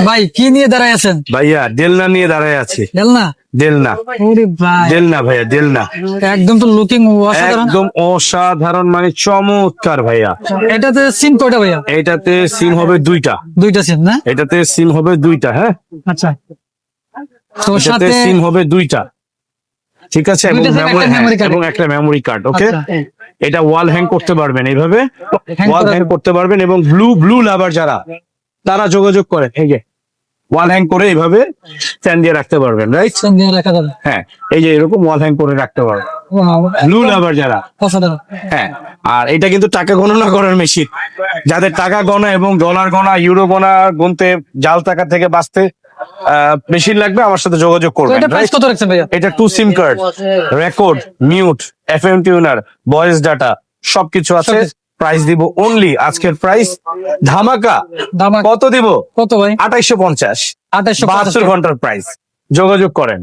ভাই কি নিয়ে দাঁড়ায় আছেন? ভাইয়া ডেলনা নিয়ে দাঁড়ায় আছি। না ডেলনা ওরে ভাই, ডেলনা ভাইয়া ডেলনা একদম তো লুকিং অসাধারণ। একদম অসাধারণ, মানে চমৎকার ভাইয়া। এটাতে সিম কয়টা ভাইয়া? এইটাতে সিম হবে দুইটা। দুইটা সিম না? এটাতে সিম হবে দুইটা। হ্যাঁ, আচ্ছা, তো এটাতে সাথে সিম হবে দুইটা, ঠিক আছে, এবং দুইটা SIM, একটা memory card। এবং একটা মেমোরি কার্ড। ওকে, আচ্ছা, এটা ওয়াল হ্যাং করতে পারবেন, এইভাবে hang ওয়াল করা হ্যাং যাবে। করতে পারবেন। এবং ব্লু ব্লু লাভার যারা, তারা যোগাযোগ করেন। এই যে ওয়াল হ্যাং করে এইভাবে স্ট্যান্ড দিয়ে রাখতে পারবেন, রাইট? সিম দিয়ে রাখা যাবে। হ্যাঁ, এই যে এরকম ওয়াল হ্যাং করে রাখতে পারবেন, Wow, ব্লু লাভার যারা। অসাধারণ। হ্যাঁ, আর এটা কিন্তু টাকা গণনা করার মেশিন। যাদের টাকা গণা এবং ডলার গণা, ইউরো গণা গুনতে, জাল টাকা থেকে বাঁচতে মেশিন লাগবে, আমার সাথে যোগাযোগ তো করবেন। এটা প্রাইস right? কত রাখছেন ভাইয়া? এটা 2 সিম card, record, mute, FM tenure, voice data সবকিছু আছে। সবকিছু। প্রাইস দিব অনলি, আজকের প্রাইস ধামাকা। দাম কত দিব? কত ভাই? 2850। 2850 72 ঘন্টার প্রাইস। যোগাযোগ করেন।